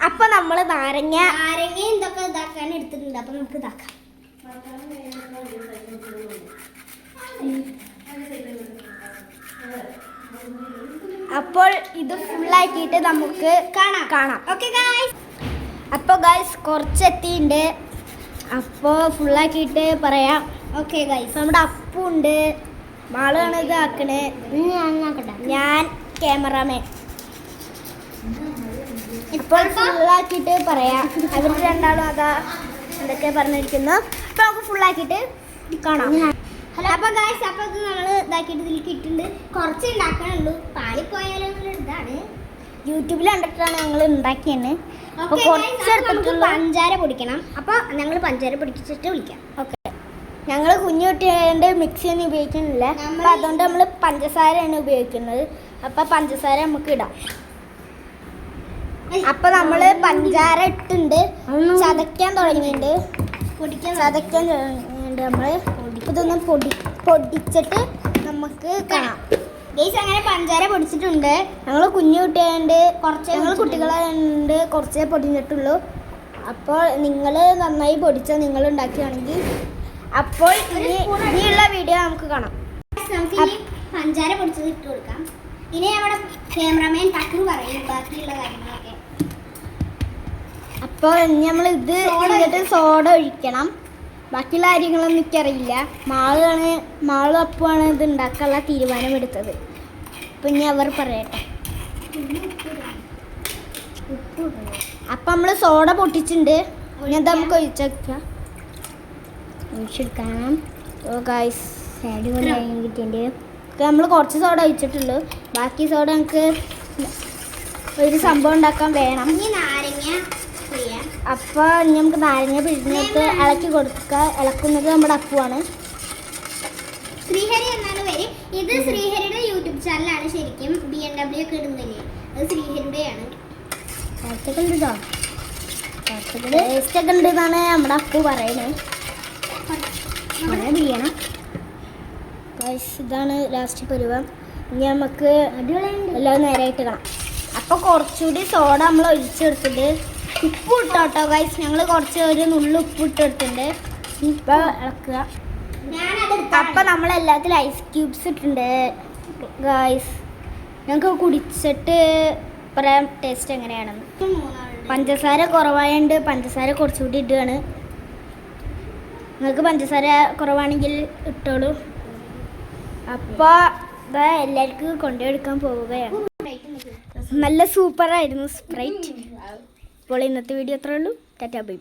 അപ്പൊ നമ്മള് നാരങ്ങ എന്തൊക്കെ ഇതാക്കാൻ എടുത്തിട്ടുണ്ട്. അപ്പൊ നമുക്ക് ഇതാക്കാം. അപ്പോൾ ഇത് ഫുള്ളാക്കിയിട്ട് നമുക്ക് കാണാം. Okay guys. അപ്പോൾ ഗായ്സ് കുറച്ചെത്തിയിട്ടുണ്ട്. അപ്പോൾ ഫുള്ളാക്കിയിട്ട് പറയാം. Okay guys. നമ്മുടെ അപ്പുണ്ട്, മാളാണ് ഇത് ആക്കണേ. ഞാൻ ക്യാമറാമാൻ. ഇപ്പോൾ ഫുള്ളാക്കിയിട്ട് പറയാം. അവർ രണ്ടാളും അതാ എന്തൊക്കെ പറഞ്ഞിരിക്കുന്നു. അപ്പോൾ നമുക്ക് ഫുള്ളാക്കിയിട്ട് കാണാം. ഹലോ. അപ്പോൾ ഗായ്സ്, അപ്പോൾ ഇത് നമ്മൾ ഇതാക്കിയിട്ട് ഇതിലേക്ക് ഇട്ടിട്ടുണ്ട്. കുറച്ച് ഉണ്ടാക്കാനുള്ളൂ. പാളിപ്പോയാലും ഇതാണ് യൂട്യൂബിൽ കണ്ടിട്ടാണ് ഞങ്ങൾ ഉണ്ടാക്കിയത്. അപ്പോൾ കുറച്ചെടുത്ത് പഞ്ചാര പൊടിക്കണം. അപ്പോൾ ഞങ്ങൾ പഞ്ചാര പൊടിച്ചിട്ട് വിളിക്കാം. ഓക്കെ. ഞങ്ങൾ കുഞ്ഞു കുട്ടികളുടെ മിക്സിയൊന്നും ഉപയോഗിക്കുന്നില്ല. അപ്പോൾ അതുകൊണ്ട് നമ്മൾ പഞ്ചസാരയാണ് ഉപയോഗിക്കുന്നത്. അപ്പോൾ പഞ്ചസാര നമുക്ക് ഇടാം. അപ്പോൾ നമ്മൾ പഞ്ചാര ഇട്ടുണ്ട്. ചതയ്ക്കാൻ തുടങ്ങിയിട്ടുണ്ട്. ചതയ്ക്കാൻ തുടങ്ങിയിട്ടുണ്ട്. നമ്മൾ ഇതൊന്ന് പൊടിച്ചിട്ട് നമുക്ക് കാണാം. ഗൈസ്, അങ്ങനെ പഞ്ചാര പൊടിച്ചിട്ടുണ്ട്. ഞങ്ങൾ കുഞ്ഞു കുട്ടികളുണ്ട്, ഞങ്ങൾ കുട്ടികളുണ്ട്, കുറച്ചേ പൊടിഞ്ഞിട്ടുള്ളൂ. അപ്പോൾ നിങ്ങൾ നന്നായി പൊടിച്ചാൽ നിങ്ങൾ ഉണ്ടാക്കുകയാണെങ്കിൽ അപ്പോൾ ഇനിയുള്ള വീഡിയോ നമുക്ക് കാണാം. നമുക്ക് ഇനി പഞ്ചാര പൊടിച്ചത് ഇട്ട് കൊടുക്കാം. ഇനി നമ്മുടെ ക്യാമറമാൻ ടക്കു പറയും ബാക്കിയുള്ള കാര്യങ്ങളൊക്കെ. അപ്പോൾ നമ്മൾ ഇത് എന്നിട്ട് സോഡ ഒഴിക്കണം. ബാക്കിയുള്ള കാര്യങ്ങളൊന്നും എനിക്കറിയില്ല. മാളും അപ്പുമാണ് ഇത് ഉണ്ടാക്കാനുള്ള തീരുമാനമെടുത്തത്. അപ്പം ഇനി അവർ പറയട്ടെ. അപ്പം നമ്മൾ സോഡ പൊട്ടിച്ചിട്ടുണ്ട്. ഇനി എന്താ നമുക്ക് ഒഴിച്ചെടുക്കണം. ഓ ഗായ്സ്, കിട്ടിയിട്ടുണ്ട്. നമ്മൾ കുറച്ച് സോഡ ഒഴിച്ചിട്ടുള്ളൂ. ബാക്കി സോഡ നമുക്ക് ഒരു സംഭവം ഉണ്ടാക്കാൻ വേണം. അപ്പോൾ നമുക്ക് നാരങ്ങ പിഴിഞ്ഞിട്ട് ഇളക്കി കൊടുക്കുക. ഇളക്കുന്നത് നമ്മുടെ അപ്പുവാണ്. ശ്രീഹരി എന്നാണ് പേര്. ഇത് ശ്രീഹരിയുടെ യൂട്യൂബ് ചാനലാണ്. ശരിക്കും BMW ഒക്കെ ഇടുന്നില്ലേ, അത് ശ്രീഹരിയുടെയാണ്. ടേസ്റ്റൊക്കെ ഉണ്ട് എന്നാണ് നമ്മുടെ അപ്പു പറയുന്നത്. ചെയ്യണം. ഇതാണ് ലാസ്റ്റ് പരുവം. ഇനി നമുക്ക് എല്ലാം നേരായിട്ട് കാണാം. അപ്പോൾ കുറച്ചുകൂടി സോഡ നമ്മൾ ഒഴിച്ചെടുത്തിട്ട് ഉപ്പ് ഇട്ടോട്ടോ ഗൈസ്. ഞങ്ങൾ കുറച്ച് ഒരു നുള്ളു ഉപ്പ് ഇട്ടെടുത്തിട്ടുണ്ട്. ഇപ്പോൾ ഇളക്കുക. അപ്പം നമ്മളെല്ലാത്തിലും ഐസ് ക്യൂബ്സ് ഇട്ടിട്ടുണ്ട് ഗൈസ്. ഞങ്ങൾക്ക് കുടിച്ചിട്ട് പറയാം ടേസ്റ്റ് എങ്ങനെയാണെന്ന്. പഞ്ചസാര കുറവായതുകൊണ്ട് പഞ്ചസാര കുറച്ചുകൂടി ഇടുകയാണ്. നിങ്ങൾക്ക് പഞ്ചസാര കുറവാണെങ്കിൽ ഇട്ടോളൂ. അപ്പോൾ ഇത് എല്ലാവർക്കും കൊണ്ടുപോയെടുക്കാൻ പോവുകയാണ്. നല്ല സൂപ്പറായിരുന്നു സ്പ്രൈറ്റ്. അപ്പോൾ ഇന്നത്തെ വീഡിയോ അത്രേ ഉള്ളൂ. Tata bye.